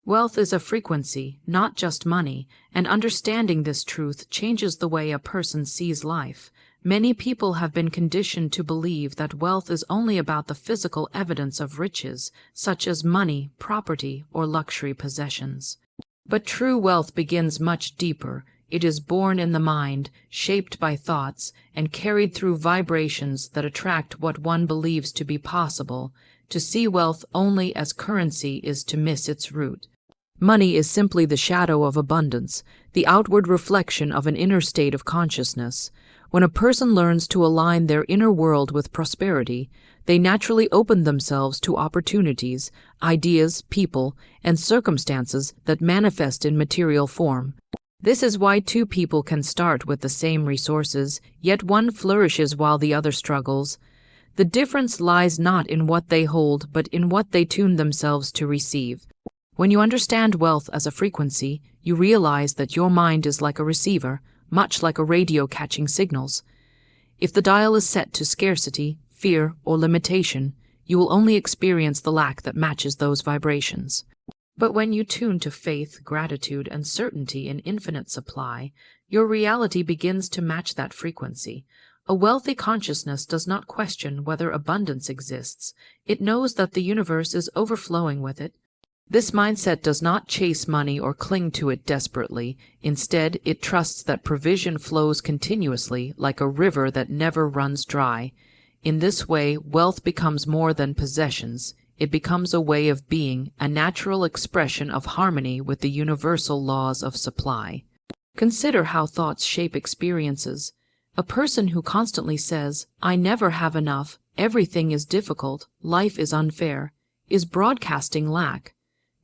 Wealth is a frequency, not just money, and understanding this truth changes the way a person sees life. Many people have been conditioned to believe that wealth is only about the physical evidence of riches, such as money, property, or luxury possessions. But true wealth begins much deeper. It is born in the mind, shaped by thoughts, and carried through vibrations that attract what one believes to be possible. To see wealth only as currency is to miss its root. Money is simply the shadow of abundance, the outward reflection of an inner state of consciousness. When a person learns to align their inner world with prosperity, they naturally open themselves to opportunities, ideas, people, and circumstances that manifest in material form. This is why two people can start with the same resources, yet one flourishes while the other struggles. The difference lies not in what they hold, but in what they tune themselves to receive. When you understand wealth as a frequency, you realize that your mind is like a receiver, much like a radio catching signals. If the dial is set to scarcity, fear, or limitation, you will only experience the lack that matches those vibrations. But when you tune to faith, gratitude, and certainty in infinite supply, your reality begins to match that frequency. A wealthy consciousness does not question whether abundance exists. It knows that the universe is overflowing with it. This mindset does not chase money or cling to it desperately. Instead, it trusts that provision flows continuously like a river that never runs dry. In this way, wealth becomes more than possessions. It becomes a way of being, a natural expression of harmony with the universal laws of supply. Consider how thoughts shape experiences. A person who constantly says, "I never have enough, everything is difficult, life is unfair," is broadcasting lack.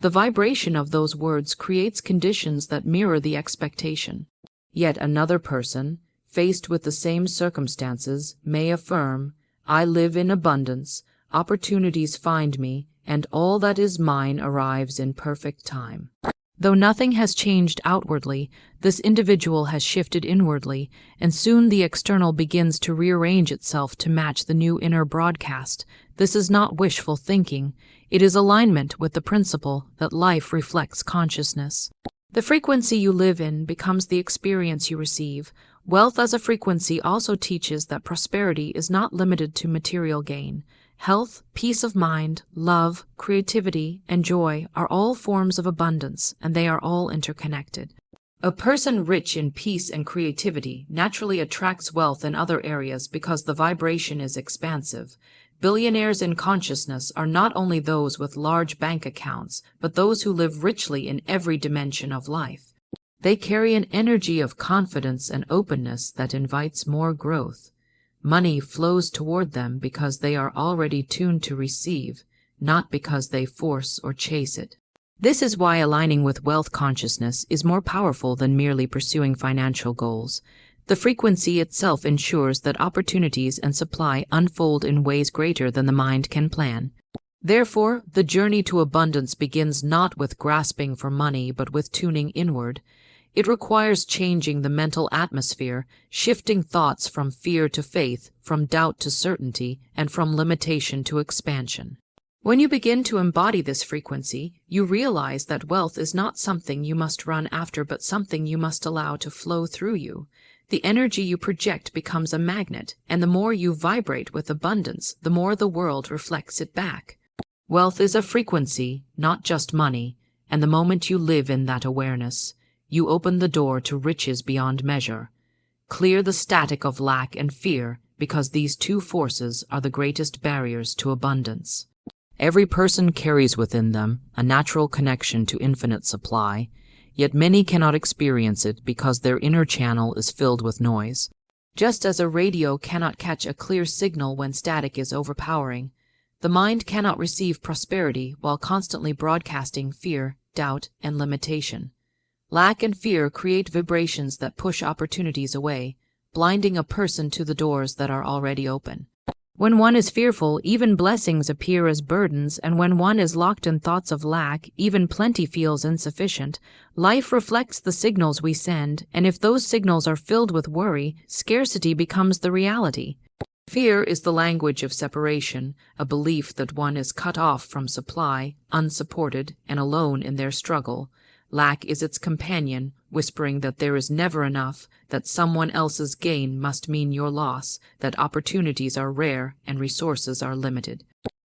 The vibration of those words creates conditions that mirror the expectation. Yet another person, faced with the same circumstances, may affirm, "I live in abundance, opportunities find me, and all that is mine arrives in perfect time." Though nothing has changed outwardly, this individual has shifted inwardly, and soon the external begins to rearrange itself to match the new inner broadcast. This is not wishful thinking. It is alignment with the principle that life reflects consciousness. The frequency you live in becomes the experience you receive. Wealth as a frequency also teaches that prosperity is not limited to material gain. Health, peace of mind, love, creativity, and joy are all forms of abundance, and they are all interconnected. A person rich in peace and creativity naturally attracts wealth in other areas because the vibration is expansive. Billionaires in consciousness are not only those with large bank accounts, but those who live richly in every dimension of life. They carry an energy of confidence and openness that invites more growth. Money flows toward them because they are already tuned to receive, not because they force or chase it. This is why aligning with wealth consciousness is more powerful than merely pursuing financial goals. The frequency itself ensures that opportunities and supply unfold in ways greater than the mind can plan. Therefore, the journey to abundance begins not with grasping for money but with tuning inward. It requires changing the mental atmosphere, shifting thoughts from fear to faith, from doubt to certainty, and from limitation to expansion. When you begin to embody this frequency, you realize that wealth is not something you must run after but something you must allow to flow through you. The energy you project becomes a magnet, and the more you vibrate with abundance, the more the world reflects it back. Wealth is a frequency, not just money, and the moment you live in that awareness, you open the door to riches beyond measure. Clear the static of lack and fear, because these two forces are the greatest barriers to abundance. Every person carries within them a natural connection to infinite supply, yet many cannot experience it because their inner channel is filled with noise. Just as a radio cannot catch a clear signal when static is overpowering, the mind cannot receive prosperity while constantly broadcasting fear, doubt, and limitation. Lack and fear create vibrations that push opportunities away, blinding a person to the doors that are already open. When one is fearful, even blessings appear as burdens, and when one is locked in thoughts of lack, even plenty feels insufficient. Life reflects the signals we send, and if those signals are filled with worry, scarcity becomes the reality. Fear is the language of separation, a belief that one is cut off from supply, unsupported, and alone in their struggle. Lack is its companion, whispering that there is never enough, that someone else's gain must mean your loss, that opportunities are rare and resources are limited.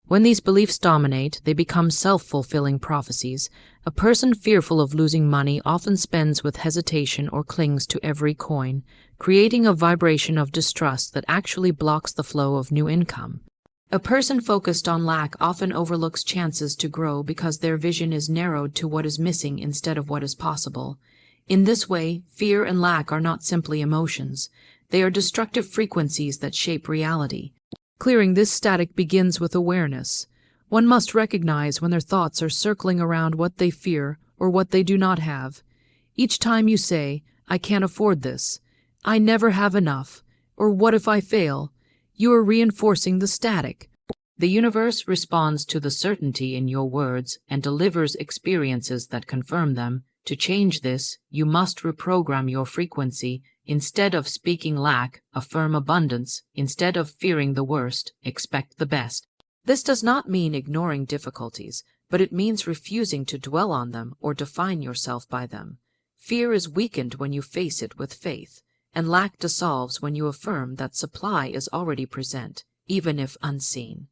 When these beliefs dominate, they become self-fulfilling prophecies. A person fearful of losing money often spends with hesitation or clings to every coin, creating a vibration of distrust that actually blocks the flow of new income. A person focused on lack often overlooks chances to grow because their vision is narrowed to what is missing instead of what is possible. In this way, fear and lack are not simply emotions. They are destructive frequencies that shape reality. Clearing this static begins with awareness. One must recognize when their thoughts are circling around what they fear or what they do not have. Each time you say, "I can't afford this," "I never have enough," or "what if I fail?" you are reinforcing the static. The universe responds to the certainty in your words and delivers experiences that confirm them. To change this, you must reprogram your frequency. Instead of speaking lack, affirm abundance. Instead of fearing the worst, expect the best. This does not mean ignoring difficulties, but it means refusing to dwell on them or define yourself by them. Fear is weakened when you face it with faith, and lack dissolves when you affirm that supply is already present, even if unseen.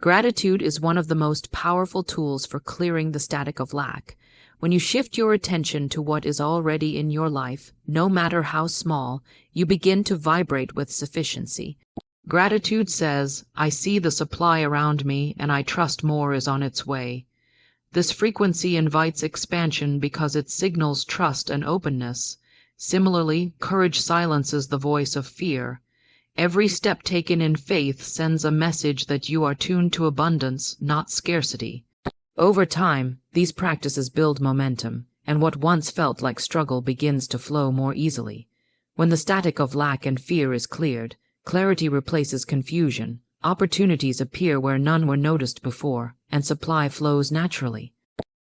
Gratitude is one of the most powerful tools for clearing the static of lack. When you shift your attention to what is already in your life, no matter how small, you begin to vibrate with sufficiency. Gratitude says, "I see the supply around me and I trust more is on its way." This frequency invites expansion because it signals trust and openness. Similarly, courage silences the voice of fear. Every step taken in faith sends a message that you are tuned to abundance, not scarcity. Over time, these practices build momentum, and what once felt like struggle begins to flow more easily. When the static of lack and fear is cleared, clarity replaces confusion, opportunities appear where none were noticed before, and supply flows naturally.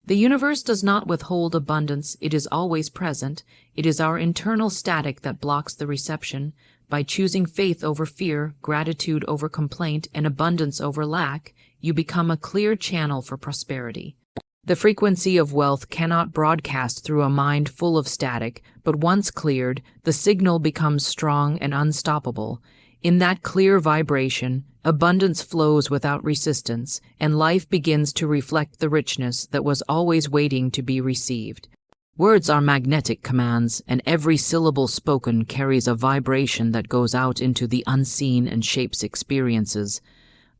The universe does not withhold abundance, it is always present. It is our internal static that blocks the reception. By choosing faith over fear, gratitude over complaint, and abundance over lack, you become a clear channel for prosperity. The frequency of wealth cannot broadcast through a mind full of static, but once cleared, the signal becomes strong and unstoppable. In that clear vibration, abundance flows without resistance, and life begins to reflect the richness that was always waiting to be received. Words are magnetic commands, and every syllable spoken carries a vibration that goes out into the unseen and shapes experiences.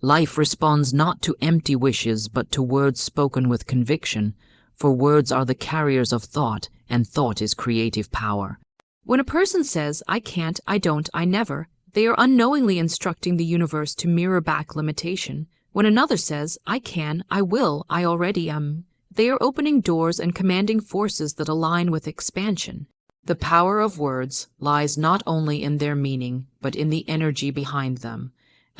Life responds not to empty wishes but to words spoken with conviction, for words are the carriers of thought, and thought is creative power. When a person says, "I can't, I don't, I never," they are unknowingly instructing the universe to mirror back limitation. When another says, "I can, I will, I already am," they are opening doors and commanding forces that align with expansion. The power of words lies not only in their meaning, but in the energy behind them.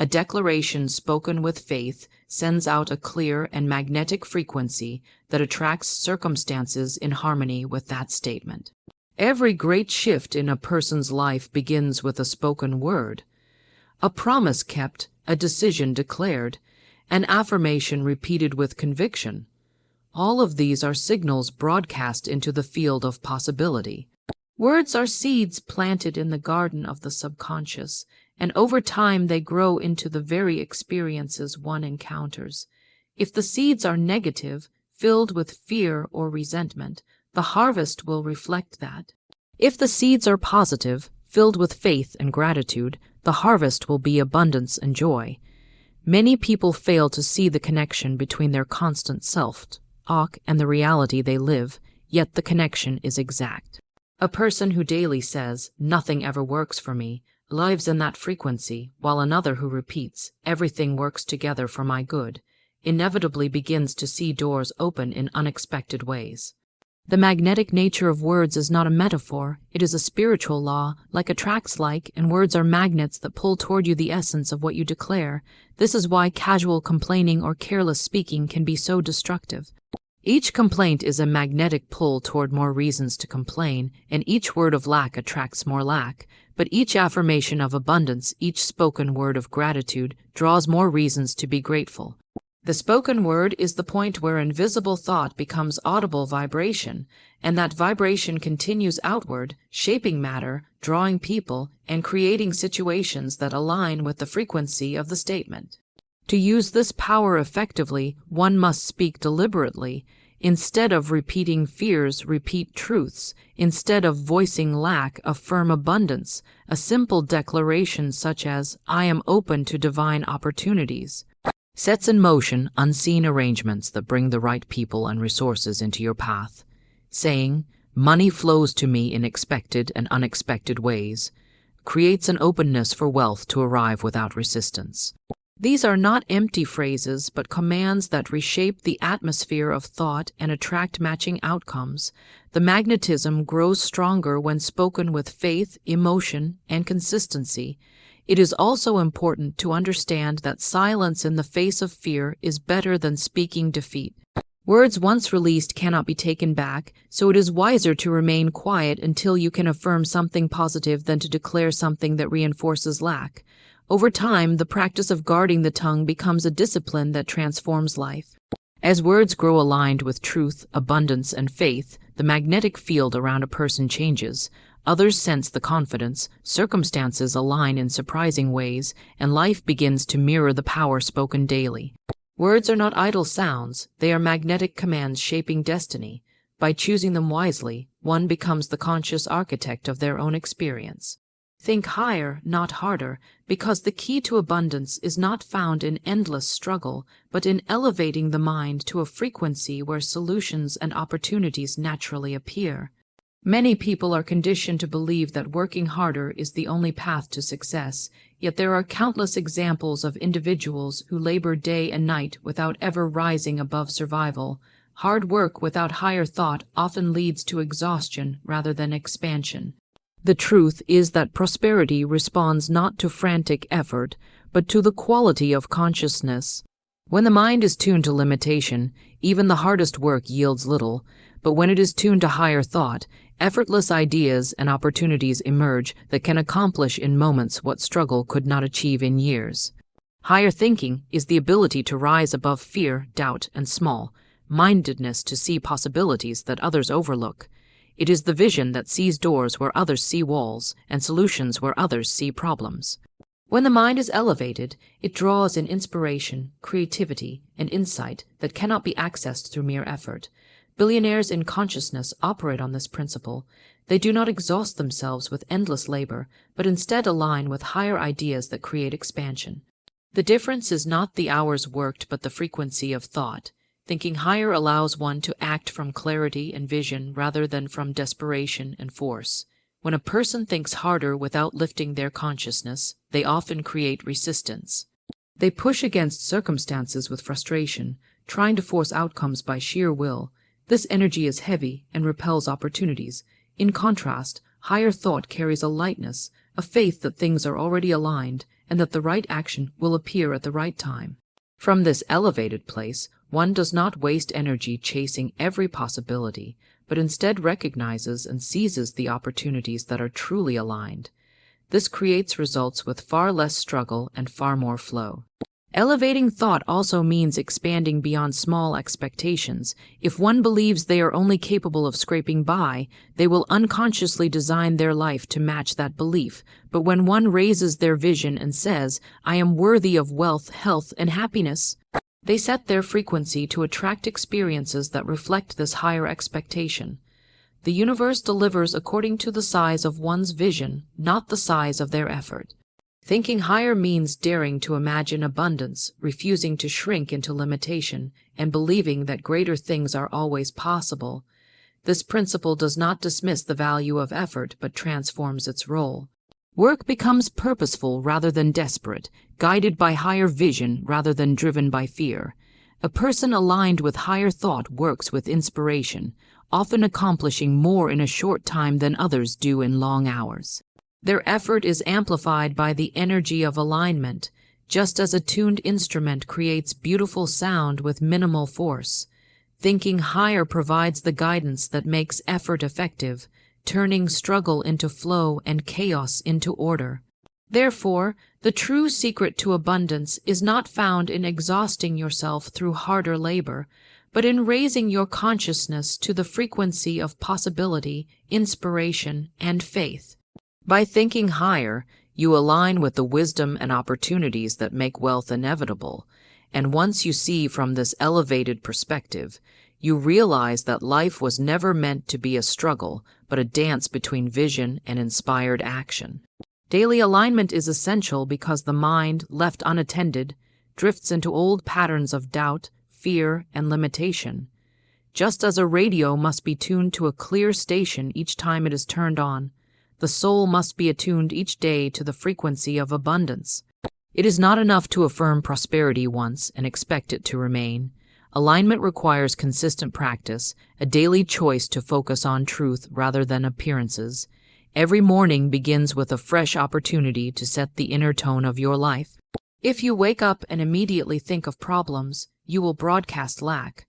A declaration spoken with faith sends out a clear and magnetic frequency that attracts circumstances in harmony with that statement. Every great shift in a person's life begins with a spoken word. A promise kept, a decision declared, an affirmation repeated with conviction. All of these are signals broadcast into the field of possibility. Words are seeds planted in the garden of the subconscious, and over time they grow into the very experiences one encounters. If the seeds are negative, filled with fear or resentment, the harvest will reflect that. If the seeds are positive, filled with faith and gratitude, the harvest will be abundance and joy. Many people fail to see the connection between their constant self-talk and the reality they live, yet the connection is exact. A person who daily says, "Nothing ever works for me," lives in that frequency, while another who repeats, "Everything works together for my good," inevitably begins to see doors open in unexpected ways. The magnetic nature of words is not a metaphor, it is a spiritual law, like attracts like, and words are magnets that pull toward you the essence of what you declare. This is why casual complaining or careless speaking can be so destructive. Each complaint is a magnetic pull toward more reasons to complain, and each word of lack attracts more lack. But each affirmation of abundance, each spoken word of gratitude, draws more reasons to be grateful. The spoken word is the point where invisible thought becomes audible vibration, and that vibration continues outward, shaping matter, drawing people, and creating situations that align with the frequency of the statement. To use this power effectively, one must speak deliberately. Instead of repeating fears, repeat truths. Instead of voicing lack, affirm abundance. A simple declaration such as, "I am open to divine opportunities," sets in motion unseen arrangements that bring the right people and resources into your path. Saying, "Money flows to me in expected and unexpected ways," creates an openness for wealth to arrive without resistance. These are not empty phrases, but commands that reshape the atmosphere of thought and attract matching outcomes. The magnetism grows stronger when spoken with faith, emotion, and consistency. It is also important to understand that silence in the face of fear is better than speaking defeat. Words once released cannot be taken back, so it is wiser to remain quiet until you can affirm something positive than to declare something that reinforces lack. Over time, the practice of guarding the tongue becomes a discipline that transforms life. As words grow aligned with truth, abundance, and faith, the magnetic field around a person changes. Others sense the confidence, circumstances align in surprising ways, and life begins to mirror the power spoken daily. Words are not idle sounds, they are magnetic commands shaping destiny. By choosing them wisely, one becomes the conscious architect of their own experience. Think higher, not harder, because the key to abundance is not found in endless struggle, but in elevating the mind to a frequency where solutions and opportunities naturally appear. Many people are conditioned to believe that working harder is the only path to success, yet there are countless examples of individuals who labor day and night without ever rising above survival. Hard work without higher thought often leads to exhaustion rather than expansion. The truth is that prosperity responds not to frantic effort, but to the quality of consciousness. When the mind is tuned to limitation, even the hardest work yields little, but when it is tuned to higher thought, effortless ideas and opportunities emerge that can accomplish in moments what struggle could not achieve in years. Higher thinking is the ability to rise above fear, doubt, and small-mindedness to see possibilities that others overlook. It is the vision that sees doors where others see walls, and solutions where others see problems. When the mind is elevated, it draws in inspiration, creativity, and insight that cannot be accessed through mere effort. Billionaires in consciousness operate on this principle. They do not exhaust themselves with endless labor, but instead align with higher ideas that create expansion. The difference is not the hours worked, but the frequency of thought. Thinking higher allows one to act from clarity and vision rather than from desperation and force. When a person thinks harder without lifting their consciousness, they often create resistance. They push against circumstances with frustration, trying to force outcomes by sheer will. This energy is heavy and repels opportunities. In contrast, higher thought carries a lightness, a faith that things are already aligned and that the right action will appear at the right time. From this elevated place, one does not waste energy chasing every possibility, but instead recognizes and seizes the opportunities that are truly aligned. This creates results with far less struggle and far more flow. Elevating thought also means expanding beyond small expectations. If one believes they are only capable of scraping by, they will unconsciously design their life to match that belief. But when one raises their vision and says, "I am worthy of wealth, health, and happiness," they set their frequency to attract experiences that reflect this higher expectation. The universe delivers according to the size of one's vision, not the size of their effort. Thinking higher means daring to imagine abundance, refusing to shrink into limitation, and believing that greater things are always possible. This principle does not dismiss the value of effort, but transforms its role. Work becomes purposeful rather than desperate, guided by higher vision rather than driven by fear. A person aligned with higher thought works with inspiration, often accomplishing more in a short time than others do in long hours. Their effort is amplified by the energy of alignment, just as a tuned instrument creates beautiful sound with minimal force. Thinking higher provides the guidance that makes effort effective, turning struggle into flow and chaos into order. Therefore, the true secret to abundance is not found in exhausting yourself through harder labor, but in raising your consciousness to the frequency of possibility, inspiration, and faith. By thinking higher, you align with the wisdom and opportunities that make wealth inevitable, and once you see from this elevated perspective, you realize that life was never meant to be a struggle, but a dance between vision and inspired action. Daily alignment is essential because the mind, left unattended, drifts into old patterns of doubt, fear, and limitation. Just as a radio must be tuned to a clear station each time it is turned on, the soul must be attuned each day to the frequency of abundance. It is not enough to affirm prosperity once and expect it to remain. Alignment requires consistent practice, a daily choice to focus on truth rather than appearances. Every morning begins with a fresh opportunity to set the inner tone of your life. If you wake up and immediately think of problems, you will broadcast lack.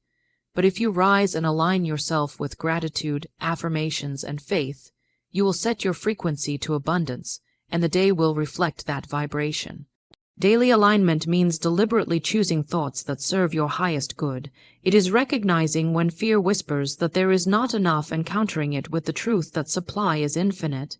But if you rise and align yourself with gratitude, affirmations, and faith, you will set your frequency to abundance, and the day will reflect that vibration. Daily alignment means deliberately choosing thoughts that serve your highest good. It is recognizing when fear whispers that there is not enough and countering it with the truth that supply is infinite.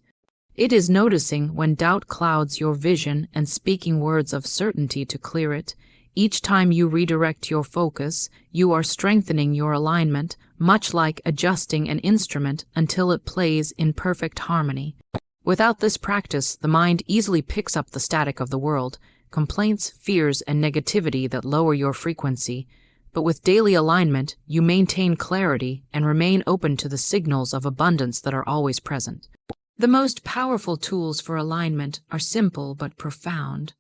It is noticing when doubt clouds your vision and speaking words of certainty to clear it. Each time you redirect your focus, you are strengthening your alignment, much like adjusting an instrument until it plays in perfect harmony. Without this practice, the mind easily picks up the static of the world, complaints, fears, and negativity that lower your frequency. But with daily alignment, you maintain clarity and remain open to the signals of abundance that are always present. The most powerful tools for alignment are simple but profound.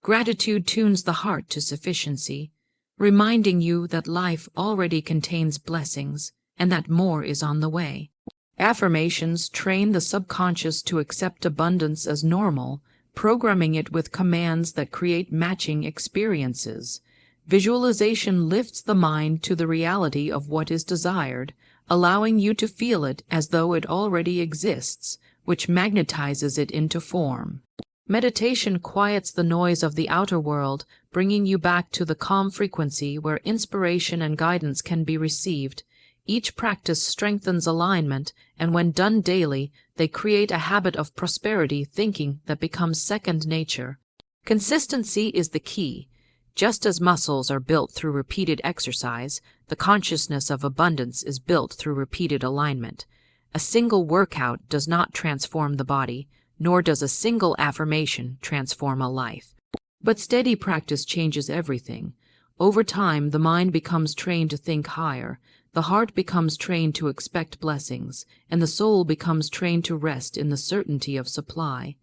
Gratitude tunes the heart to sufficiency, reminding you that life already contains blessings and that more is on the way. Affirmations train the subconscious to accept abundance as normal, programming it with commands that create matching experiences. Visualization lifts the mind to the reality of what is desired, allowing you to feel it as though it already exists, which magnetizes it into form. Meditation quiets the noise of the outer world, bringing you back to the calm frequency where inspiration and guidance can be received. Each practice strengthens alignment, and when done daily, they create a habit of prosperity thinking that becomes second nature. Consistency is the key. Just as muscles are built through repeated exercise, the consciousness of abundance is built through repeated alignment. A single workout does not transform the body, nor does a single affirmation transform a life. But steady practice changes everything. Over time, the mind becomes trained to think higher, the heart becomes trained to expect blessings, and the soul becomes trained to rest in the certainty of supply.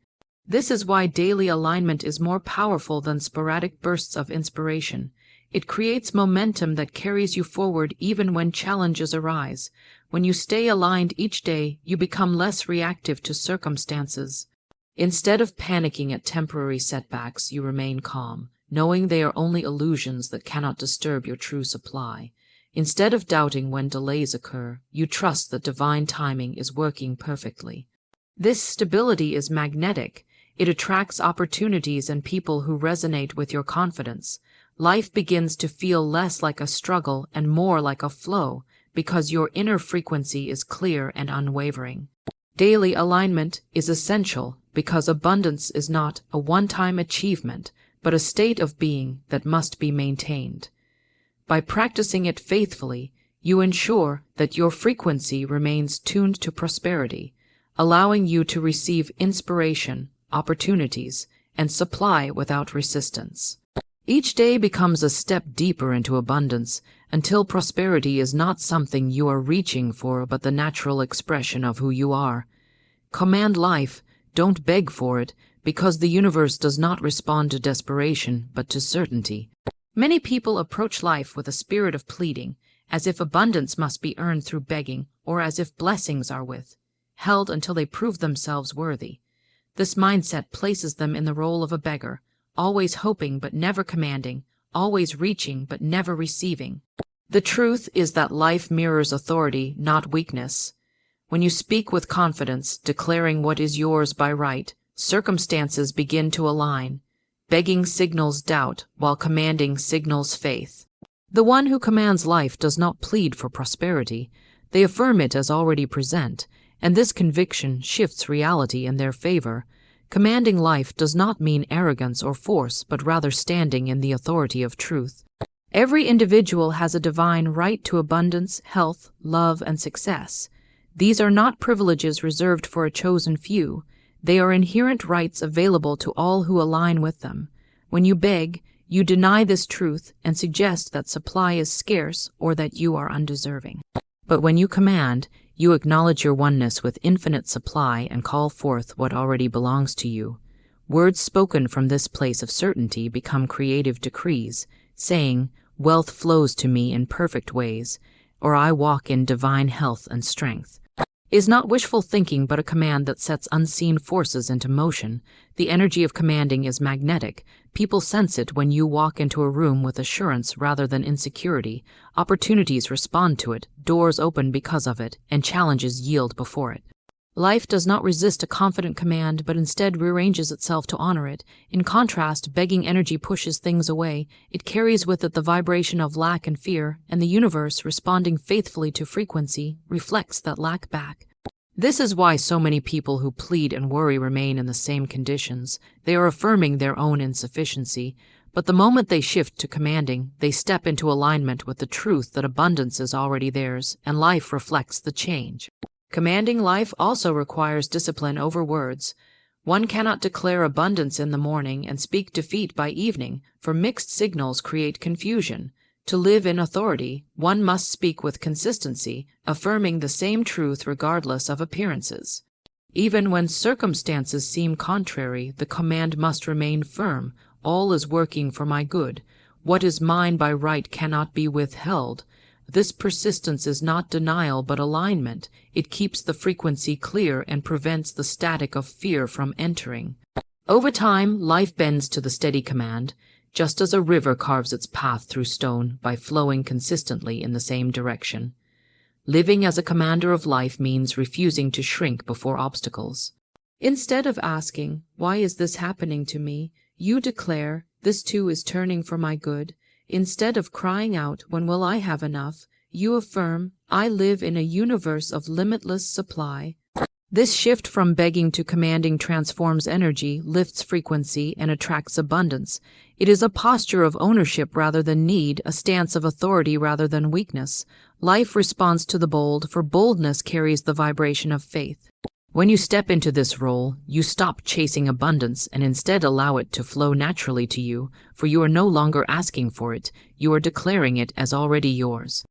This is why daily alignment is more powerful than sporadic bursts of inspiration. It creates momentum that carries you forward even when challenges arise. When you stay aligned each day, you become less reactive to circumstances. Instead of panicking at temporary setbacks, you remain calm, knowing they are only illusions that cannot disturb your true supply. Instead of doubting when delays occur, you trust that divine timing is working perfectly. This stability is magnetic. It attracts opportunities and people who resonate with your confidence. Life begins to feel less like a struggle and more like a flow, because your inner frequency is clear and unwavering. Daily alignment is essential because abundance is not a one-time achievement, but a state of being that must be maintained. By practicing it faithfully, you ensure that your frequency remains tuned to prosperity, allowing you to receive inspiration, opportunities, and supply without resistance. Each day becomes a step deeper into abundance, until prosperity is not something you are reaching for but the natural expression of who you are. Command life, don't beg for it, because the universe does not respond to desperation but to certainty. Many people approach life with a spirit of pleading, as if abundance must be earned through begging, or as if blessings are withheld until they prove themselves worthy. This mindset places them in the role of a beggar, always hoping but never commanding, always reaching but never receiving. The truth is that life mirrors authority, not weakness. When you speak with confidence, declaring what is yours by right, circumstances begin to align. Begging signals doubt, while commanding signals faith. The one who commands life does not plead for prosperity. They affirm it as already present, and this conviction shifts reality in their favor. Commanding life does not mean arrogance or force, but rather standing in the authority of truth. Every individual has a divine right to abundance, health, love, and success. These are not privileges reserved for a chosen few. They are inherent rights available to all who align with them. When you beg, you deny this truth and suggest that supply is scarce or that you are undeserving. But when you command, you acknowledge your oneness with infinite supply and call forth what already belongs to you. Words spoken from this place of certainty become creative decrees, saying, "Wealth flows to me in perfect ways," or "I walk in divine health and strength." Is not wishful thinking but a command that sets unseen forces into motion. The energy of commanding is magnetic. People sense it when you walk into a room with assurance rather than insecurity. Opportunities respond to it, doors open because of it, and challenges yield before it. Life does not resist a confident command, but instead rearranges itself to honor it. In contrast, begging energy pushes things away. It carries with it the vibration of lack and fear, and the universe, responding faithfully to frequency, reflects that lack back. This is why so many people who plead and worry remain in the same conditions. They are affirming their own insufficiency, but the moment they shift to commanding, they step into alignment with the truth that abundance is already theirs, and life reflects the change. Commanding life also requires discipline over words. One cannot declare abundance in the morning and speak defeat by evening, for mixed signals create confusion. To live in authority, one must speak with consistency, affirming the same truth regardless of appearances. Even when circumstances seem contrary, the command must remain firm. All is working for my good. What is mine by right cannot be withheld. This persistence is not denial but alignment. It keeps the frequency clear and prevents the static of fear from entering. Over time, life bends to the steady command, just as a river carves its path through stone by flowing consistently in the same direction. Living as a commander of life means refusing to shrink before obstacles. Instead of asking, "Why is this happening to me?" you declare, "This too is turning for my good." Instead of crying out, "When will I have enough?" you affirm, "I live in a universe of limitless supply." This shift from begging to commanding transforms energy, lifts frequency, and attracts abundance. It is a posture of ownership rather than need, a stance of authority rather than weakness. Life responds to the bold, for boldness carries the vibration of faith. When you step into this role, you stop chasing abundance and instead allow it to flow naturally to you, for you are no longer asking for it, you are declaring it as already yours.